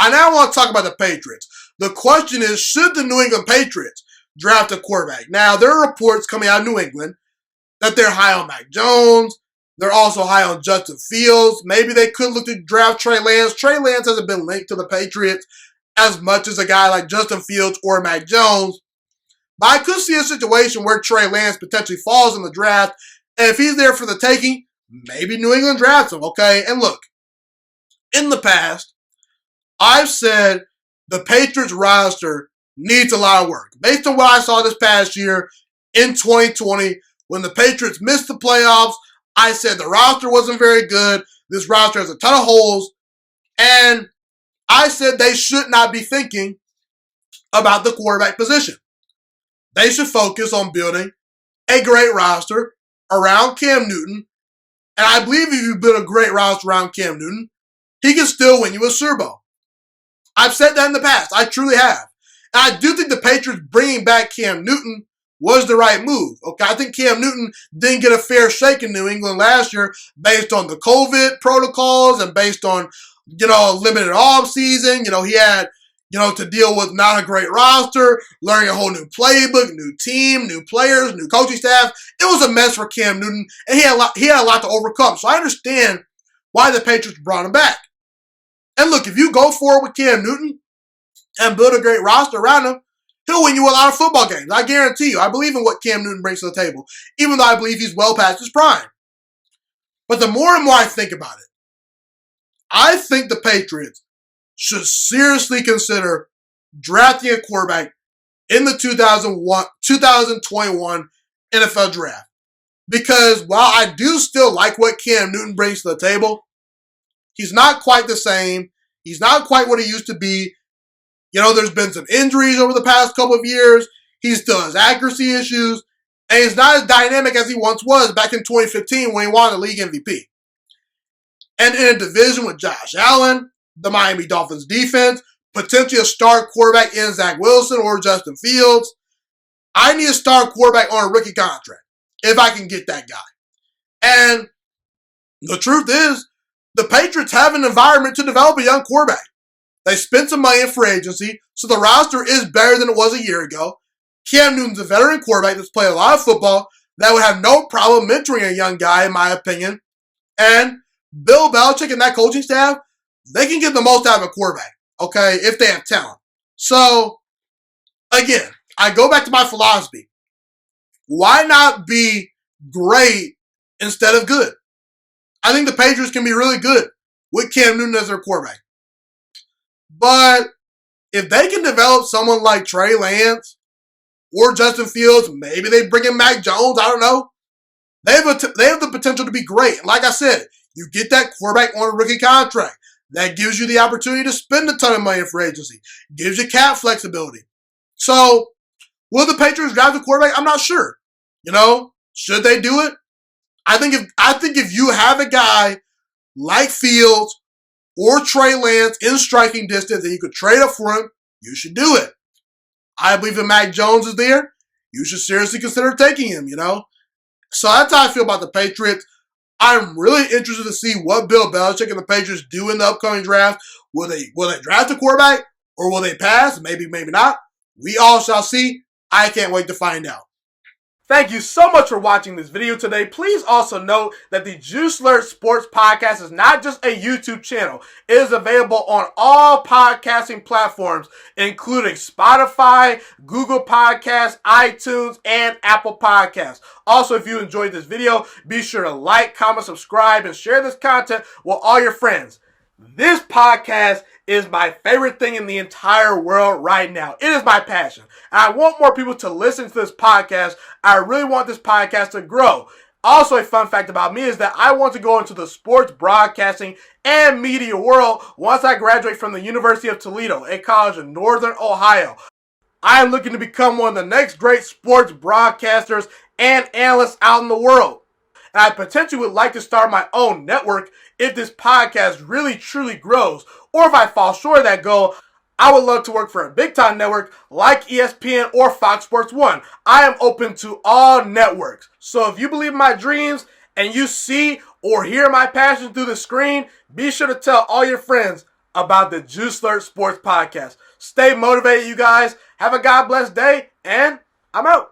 I now want to talk about the Patriots. The question is, should the New England Patriots draft a quarterback? Now, there are reports coming out of New England that they're high on Mac Jones. They're also high on Justin Fields. Maybe they could look to draft Trey Lance. Trey Lance hasn't been linked to the Patriots as much as a guy like Justin Fields or Mac Jones. But I could see a situation where Trey Lance potentially falls in the draft. And if he's there for the taking, maybe New England drafts him, okay? And look, in the past, I've said the Patriots roster needs a lot of work. Based on what I saw this past year in 2020, when the Patriots missed the playoffs, I said the roster wasn't very good. This roster has a ton of holes. And I said they should not be thinking about the quarterback position. They should focus on building a great roster around Cam Newton. And I believe if you build a great roster around Cam Newton, he can still win you a Super Bowl. I've said that in the past. I truly have. And I do think the Patriots bringing back Cam Newton was the right move. Okay, I think Cam Newton didn't get a fair shake in New England last year based on the COVID protocols and based on, limited offseason. He had, to deal with not a great roster, learning a whole new playbook, new team, new players, new coaching staff. It was a mess for Cam Newton, and he had a lot to overcome. So I understand why the Patriots brought him back. And look, if you go forward with Cam Newton and build a great roster around him, he'll win you a lot of football games. I guarantee you. I believe in what Cam Newton brings to the table, even though I believe he's well past his prime. But the more and more I think about it, I think the Patriots should seriously consider drafting a quarterback in the 2021 NFL Draft. Because while I do still like what Cam Newton brings to the table, he's not quite the same. He's not quite what he used to be. There's been some injuries over the past couple of years. He still has accuracy issues. And he's not as dynamic as he once was back in 2015 when he won the league MVP. And in a division with Josh Allen, the Miami Dolphins defense, potentially a star quarterback in Zach Wilson or Justin Fields, I need a star quarterback on a rookie contract if I can get that guy. And the truth is, the Patriots have an environment to develop a young quarterback. They spent some money in free agency, so the roster is better than it was a year ago. Cam Newton's a veteran quarterback that's played a lot of football that would have no problem mentoring a young guy, in my opinion. And Bill Belichick and that coaching staff, they can get the most out of a quarterback, okay, if they have talent. So, again, I go back to my philosophy. Why not be great instead of good? I think the Patriots can be really good with Cam Newton as their quarterback. But if they can develop someone like Trey Lance or Justin Fields, maybe they bring in Mac Jones, I don't know. They have the potential to be great. Like I said, you get that quarterback on a rookie contract. That gives you the opportunity to spend a ton of money in free agency. Gives you cap flexibility. So, will the Patriots draft a quarterback? I'm not sure. Should they do it? I think if you have a guy like Fields or Trey Lance in striking distance and you could trade up for him, you should do it. I believe if Mac Jones is there, you should seriously consider taking him, So that's how I feel about the Patriots. I'm really interested to see what Bill Belichick and the Patriots do in the upcoming draft. Will they draft a quarterback or will they pass? Maybe, maybe not. We all shall see. I can't wait to find out. Thank you so much for watching this video today. Please also note that the Juice Alert Sports Podcast is not just a YouTube channel. It is available on all podcasting platforms, including Spotify, Google Podcasts, iTunes, and Apple Podcasts. Also, if you enjoyed this video, be sure to like, comment, subscribe, and share this content with all your friends. This podcast is my favorite thing in the entire world right now. It is my passion. And I want more people to listen to this podcast. I really want this podcast to grow. Also, a fun fact about me is that I want to go into the sports broadcasting and media world once I graduate from the University of Toledo, a college in Northern Ohio. I am looking to become one of the next great sports broadcasters and analysts out in the world. And I potentially would like to start my own network if this podcast really truly grows. Or if I fall short of that goal, I would love to work for a big-time network like ESPN or Fox Sports 1. I am open to all networks. So if you believe in my dreams and you see or hear my passion through the screen, be sure to tell all your friends about the Juice Alert Sports Podcast. Stay motivated, you guys. Have a God bless day, and I'm out.